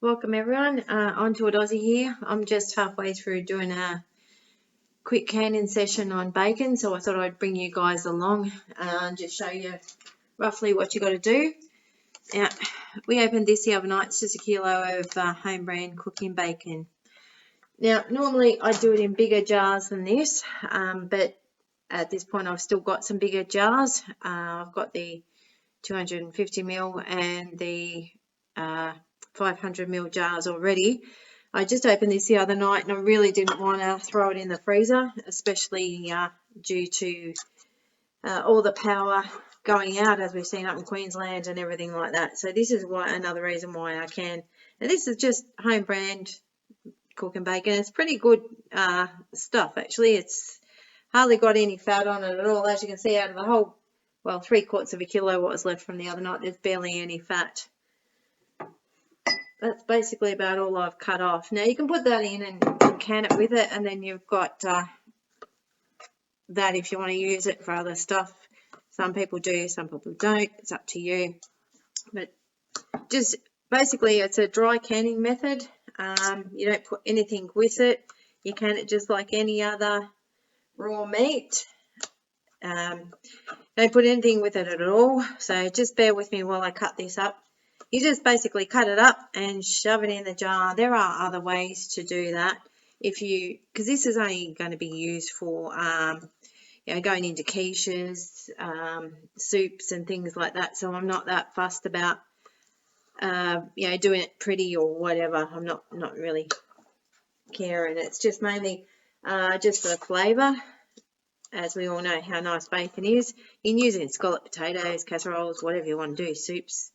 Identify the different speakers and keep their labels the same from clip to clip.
Speaker 1: Welcome everyone, on to Aussie here. I'm just halfway through doing a quick canning session on bacon, so I thought I'd bring you guys along and just show you roughly what you got to do. Now, we opened this the other night. It's just a kilo of home brand cooking bacon. Now, normally I do it in bigger jars than this, but at this point I've still got some bigger jars. I've got the 250ml and the 500ml jars already. I just opened this the other night and I really didn't want to throw it in the freezer, especially due to all the power going out as we've seen up in Queensland and everything like that. So this is another reason why I can. And this is just home brand cooking bacon. It's pretty good stuff actually. It's hardly got any fat on it at all. As you can see, out of the whole, well, 3/4 of a kilo what was left from the other night, there's barely any fat. That's basically about all I've cut off. Now you can put that in and can it with it, and then you've got that if you want to use it for other stuff. Some people do, some people don't. It's up to you. But just basically it's a dry canning method. You don't put anything with it. You can it just like any other raw meat. Don't put anything with it at all. So just bear with me while I cut this up. You just basically cut it up and shove it in the jar. There are other ways to do that because this is only going to be used for going into quiches, soups and things like that. So I'm not that fussed about doing it pretty or whatever. I'm not really caring. It's just mainly just for the flavour. As we all know how nice bacon is. You can use it in scallop potatoes, casseroles, whatever you want to do, soups.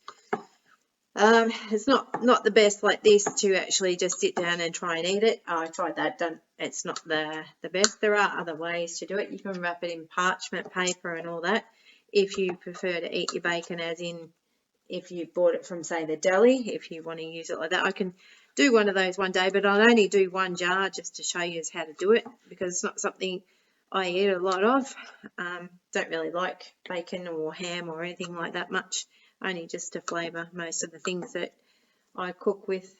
Speaker 1: It's not the best like this to actually just sit down and try and eat it. I tried that, it's not the best. There are other ways to do it. You can wrap it in parchment paper and all that if you prefer to eat your bacon, as in if you bought it from, say, the deli, if you want to use it like that. I can do one of those one day, but I'll only do one jar just to show you how to do it, because it's not something I eat a lot of. Don't really like bacon or ham or anything like that much, only just to flavour most of the things that I cook with.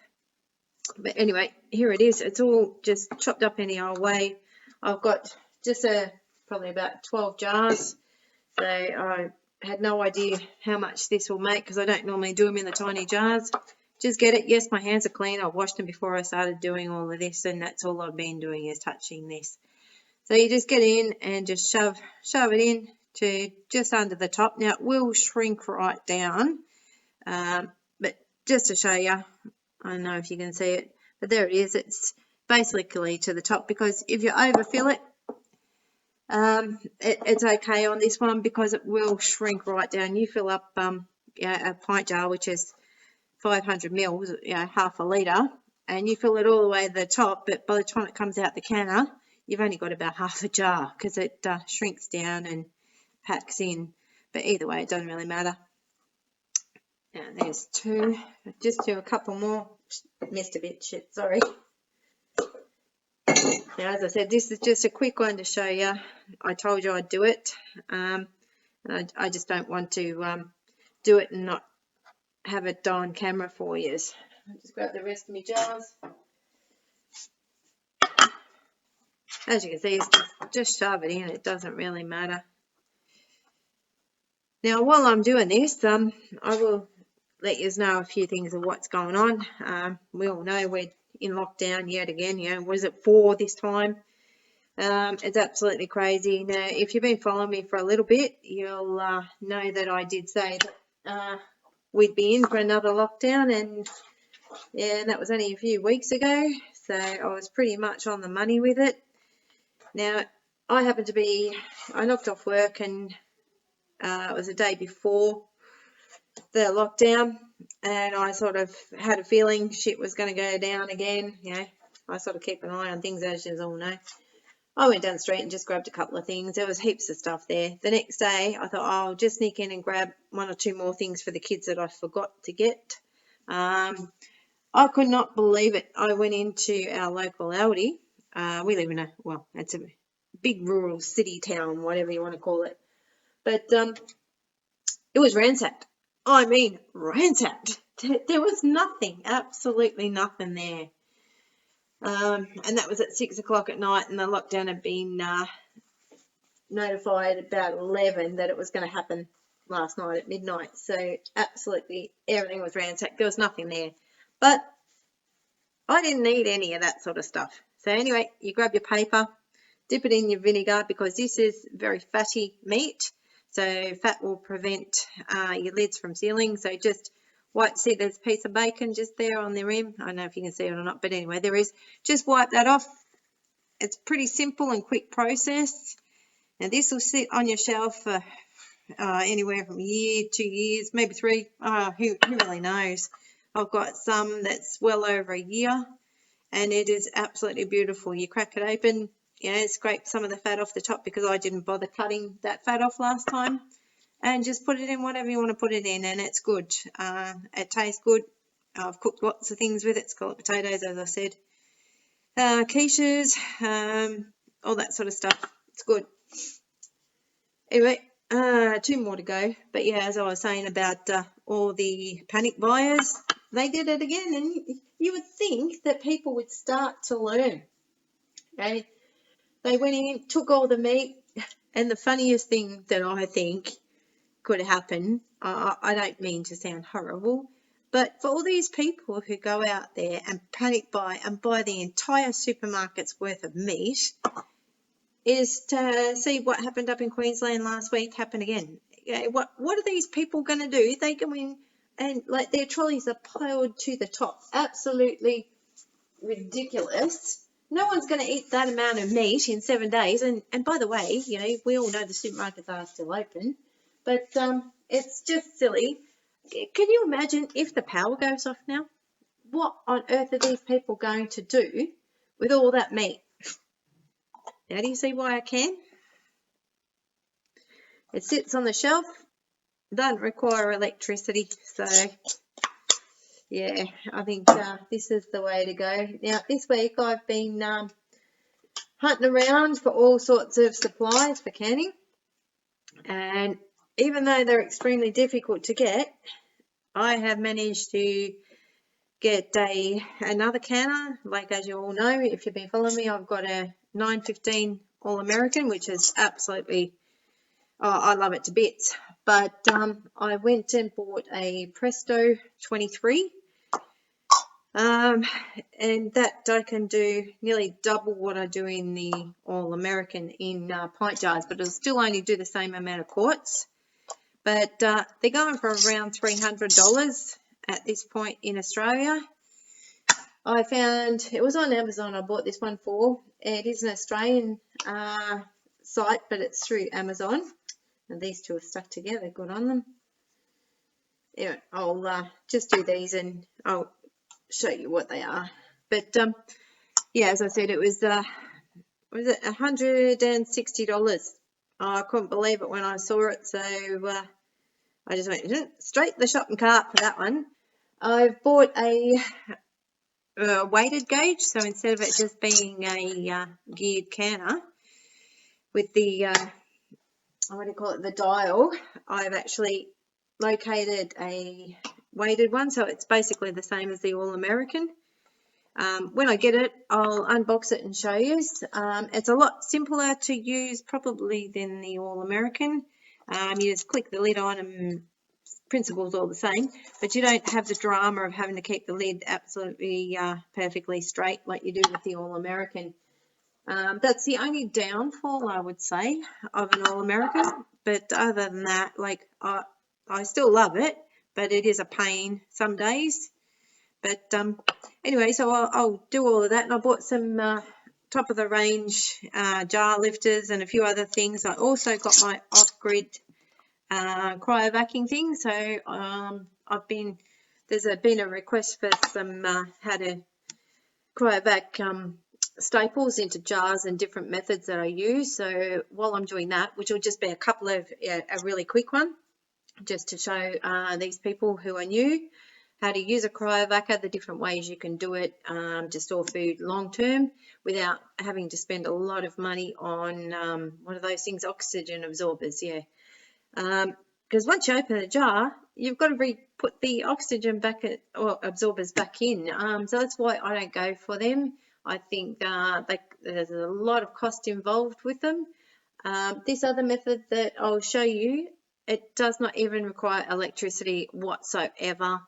Speaker 1: But anyway, here it is. It's all just chopped up any old way. I've got just probably about 12 jars. So I had no idea how much this will make because I don't normally do them in the tiny jars. Just get it. Yes, my hands are clean. I washed them before I started doing all of this, and that's all I've been doing is touching this. So you just get in and just shove it in to just under the top. Now it will shrink right down, but just to show you, I don't know if you can see it, but there it is. It's basically to the top, because if you overfill it, it's okay on this one because it will shrink right down. You fill up a pint jar, which is 500ml, half a litre, and you fill it all the way to the top, but by the time it comes out the canner, you've only got about half a jar because it shrinks down and packs in. But either way, it doesn't really matter. Now there's two. Just do a couple more. Missed a bit, shit, sorry. Now, as I said, this is just a quick one to show you. I told you I'd do it. And I just don't want to do it and not have it on camera for you. I'll just grab the rest of my jars. As you can see, just shove it in. It doesn't really matter. Now, while I'm doing this, I will let you know a few things of what's going on. We all know we're in lockdown yet again. Was it 4 this time? It's absolutely crazy. Now, if you've been following me for a little bit, you'll know that I did say that we'd be in for another lockdown, and that was only a few weeks ago. So I was pretty much on the money with it. Now, I knocked off work, and it was the day before the lockdown, and I sort of had a feeling shit was going to go down again. I sort of keep an eye on things, as you all know. I went down the street and just grabbed a couple of things. There was heaps of stuff there. The next day, I thought, I'll just sneak in and grab 1 or 2 more things for the kids that I forgot to get. I could not believe it. I went into our local Aldi. We live in it's a big rural city town, whatever you want to call it. But it was ransacked. I mean, ransacked. There was nothing, absolutely nothing there. And that was at 6 o'clock at night, and the lockdown had been notified about 11 that it was going to happen last night at midnight. So absolutely everything was ransacked. There was nothing there. But I didn't need any of that sort of stuff. So anyway, you grab your paper, dip it in your vinegar, because this is very fatty meat. So fat will prevent your lids from sealing. So just see there's a piece of bacon just there on the rim. I don't know if you can see it or not, but anyway, there is. Just wipe that off. It's pretty simple and quick process. And this will sit on your shelf for anywhere from a year, 2 years, maybe 3. Who really knows? I've got some that's well over a year, and it is absolutely beautiful. You crack it open, scrape some of the fat off the top, because I didn't bother cutting that fat off last time, and just put it in whatever you want to put it in, and it's good. It tastes good. I've cooked lots of things with it. Scalloped potatoes, as I said, quiches, all that sort of stuff. It's good. Anyway, 2 more to go. But yeah, as I was saying about all the panic buyers, they did it again, and you would think that people would start to learn. Okay? They went in, took all the meat, and the funniest thing that I think could happen, I don't mean to sound horrible, but for all these people who go out there and panic buy and buy the entire supermarket's worth of meat, is to see what happened up in Queensland last week happen again. What are these people going to do? They go in and like their trolleys are piled to the top. Absolutely ridiculous. No one's going to eat that amount of meat in 7 days. And by the way, we all know the supermarkets are still open, but it's just silly. Can you imagine if the power goes off now? What on earth are these people going to do with all that meat? Now, do you see why I can? It sits on the shelf, doesn't require electricity, so yeah, I think this is the way to go. Now, this week I've been hunting around for all sorts of supplies for canning, and even though they're extremely difficult to get, I have managed to get another canner. Like, as you all know, if you've been following me, I've got a 915 All-American, which is absolutely, I love it to bits. But I went and bought a Presto 23, and that I can do nearly double what I do in the All-American in pint jars, but it'll still only do the same amount of quarts. But they're going for around $300 at this point in Australia. I found it was on Amazon. I bought this one for. It is an Australian site, but it's through Amazon. And these two are stuck together. Good on them. Anyway, I'll just do these and I'll show you what they are. But yeah, as I said, it was $160. I couldn't believe it when I saw it, so I just went straight to the shopping cart for that one. I've bought a weighted gauge, so instead of it just being a geared canner with the the dial, I've actually located a weighted one, so it's basically the same as the All-American. When I get it, I'll unbox it and show you. It's a lot simpler to use probably than the All-American. You just click the lid on and principle's all the same, but you don't have the drama of having to keep the lid absolutely perfectly straight like you do with the All-American. That's the only downfall, I would say, of an All-American, but other than that, like, I still love it, but it is a pain some days. But anyway, so I'll do all of that, and I bought some top of the range jar lifters and a few other things. I also got my off-grid cryovacuum thing, so there's been a request for some how to cryovac staples into jars and different methods that I use. So while I'm doing that, which will just be a couple of a really quick one, just to show these people who are new how to use a cryovac, the different ways you can do it to store food long term without having to spend a lot of money on what are those things, oxygen absorbers, yeah. Because once you open a jar, you've got to put the oxygen back or absorbers back in. So that's why I don't go for them. I think there's a lot of cost involved with them. This other method that I'll show you, it does not even require electricity whatsoever.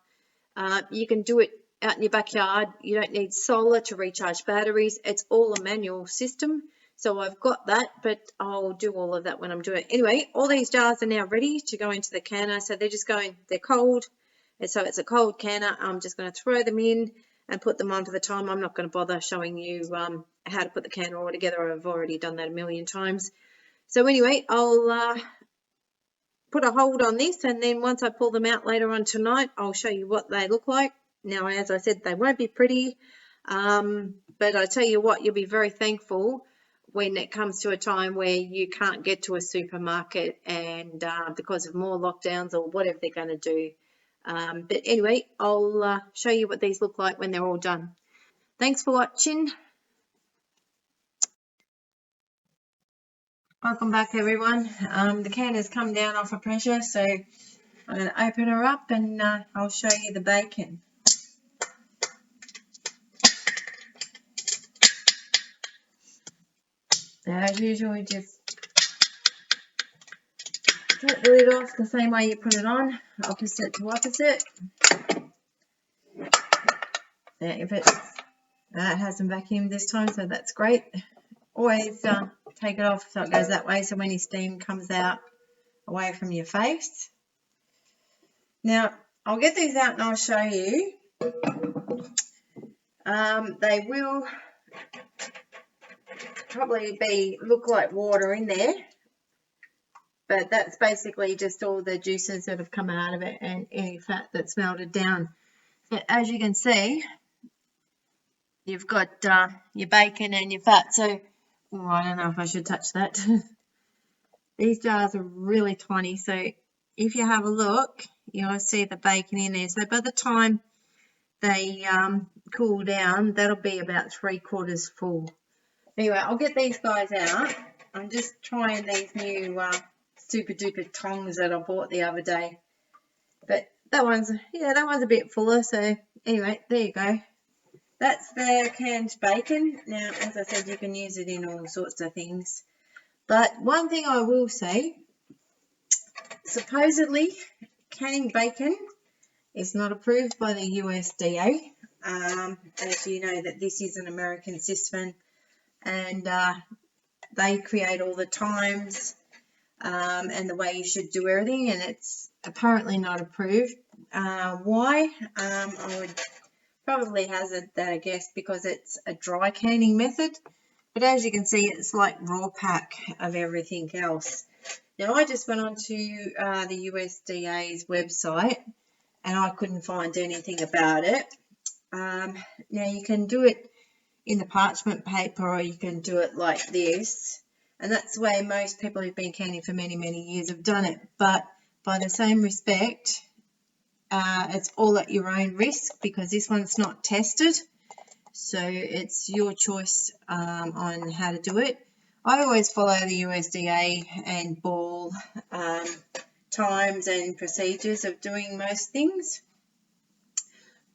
Speaker 1: You can do it out in your backyard. You don't need solar to recharge batteries. It's all a manual system. So I've got that, but I'll do all of that when I'm doing it. Anyway, all these jars are now ready to go into the canner. So they're just going, they're cold. And so it's a cold canner. I'm just going to throw them in and put them on for the time. I'm not going to bother showing you how to put the canner all together. I've already done that a million times. So anyway, I'll put a hold on this, and then once I pull them out later on tonight, I'll show you what they look like. Now, as I said, they won't be pretty, but I tell you what, you'll be very thankful when it comes to a time where you can't get to a supermarket and because of more lockdowns or whatever they're going to do. But anyway, I'll show you what these look like when they're all done. Thanks for watching. Welcome back, everyone. The can has come down off of pressure, so I'm going to open her up and I'll show you the bacon. Now, as usual, we just take the lid off the same way you put it on, opposite to opposite. Now, if it hasn't vacuumed this time, so that's great. Always take it off so it goes that way, so when your steam comes out away from your face. Now, I'll get these out and I'll show you. They will probably look like water in there, but that's basically just all the juices that have come out of it and any fat that's melted down. So as you can see, you've got your bacon and your fat. So I don't know if I should touch that. These jars are really tiny, so if you have a look, you'll see the bacon in there. So by the time they cool down, that'll be about 3/4 full. Anyway, I'll get these guys out. I'm just trying these new super duper tongs that I bought the other day. But that one's a bit fuller. So anyway, there you go. That's the canned bacon. Now, as I said, you can use it in all sorts of things. But one thing I will say, supposedly canning bacon is not approved by the USDA. As you know, that this is an American system, and they create all the times and the way you should do everything, and it's apparently not approved. Why? I would probably hazard that a guess because it's a dry canning method, but as you can see, it's like raw pack of everything else. Now, I just went on to the USDA's website and I couldn't find anything about it. Now, you can do it in the parchment paper or you can do it like this, and that's the way most people who've been canning for many, many years have done it. But by the same respect, it's all at your own risk because this one's not tested, so it's your choice on how to do it. I always follow the USDA and ball times and procedures of doing most things,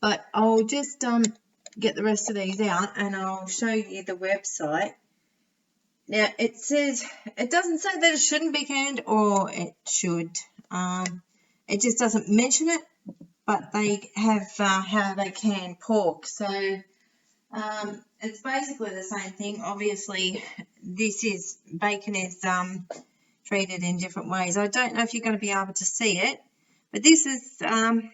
Speaker 1: but I'll just get the rest of these out and I'll show you the website. Now, it doesn't say that it shouldn't be canned, or it should. It just doesn't mention it, but they have how they can pork. So it's basically the same thing. Obviously, bacon is treated in different ways. I don't know if you're going to be able to see it, but this is the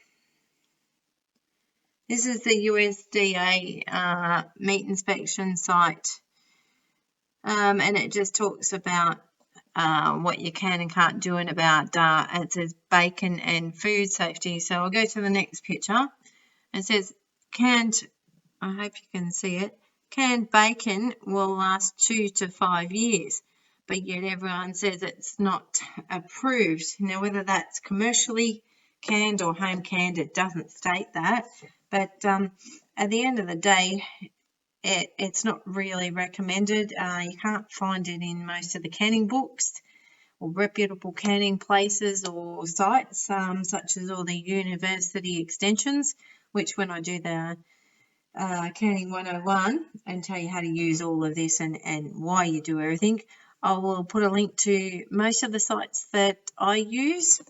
Speaker 1: USDA meat inspection site, and it just talks about what you can and can't do, and about it says bacon and food safety. So I'll go to the next picture. It says canned, I hope you can see it, canned bacon will last 2 to 5 years, but yet everyone says it's not approved. Now, whether that's commercially canned or home canned, it doesn't state that, but at the end of the day, it's not really recommended. You can't find it in most of the canning books. or reputable canning places or sites, such as all the university extensions, which when I do the Canning 101 and tell you how to use all of this and why you do everything, I will put a link to most of the sites that I use.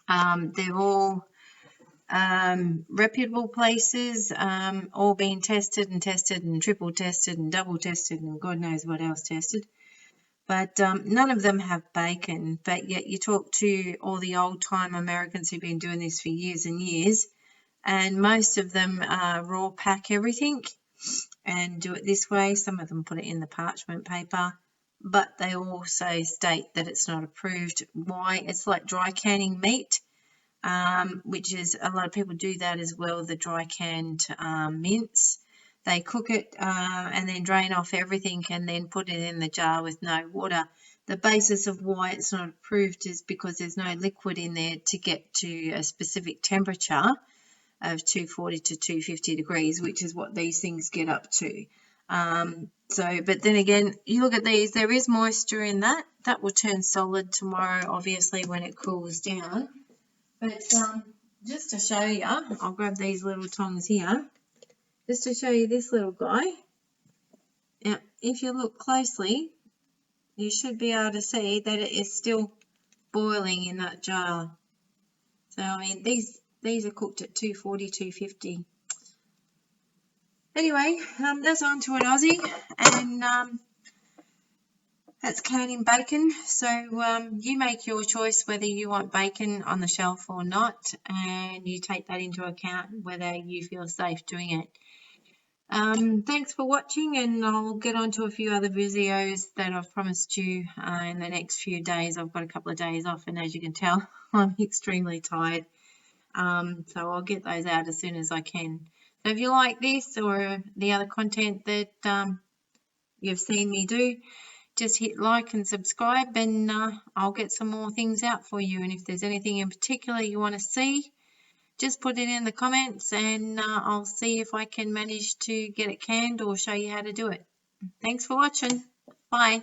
Speaker 1: They're all reputable places, all being tested and triple tested and double tested and God knows what else tested. But none of them have bacon, but yet you talk to all the old-time Americans who've been doing this for years and years, and most of them raw pack everything and do it this way. Some of them put it in the parchment paper, but they also state that it's not approved. Why? It's like dry canning meat, which is, a lot of people do that as well, the dry canned mince. They cook it and then drain off everything and then put it in the jar with no water. The basis of why it's not approved is because there's no liquid in there to get to a specific temperature of 240 to 250 degrees, which is what these things get up to. But then again, you look at these, there is moisture in that. That will turn solid tomorrow, obviously, when it cools down. But just to show you, I'll grab these little tongs here, just to show you this little guy. Now, if you look closely, you should be able to see that it is still boiling in that jar. So, I mean, these are cooked at 240, 250. Anyway, that's on to an Aussie, and that's canning bacon. So you make your choice whether you want bacon on the shelf or not, and you take that into account whether you feel safe doing it. Thanks for watching, and I'll get on to a few other videos that I've promised you in the next few days. I've got a couple of days off, and as you can tell, I'm extremely tired. So I'll get those out as soon as I can. So if you like this or the other content that you've seen me do, just hit like and subscribe, and I'll get some more things out for you. And if there's anything in particular you want to see, just put it in the comments, and I'll see if I can manage to get it canned or show you how to do it. Thanks for watching. Bye.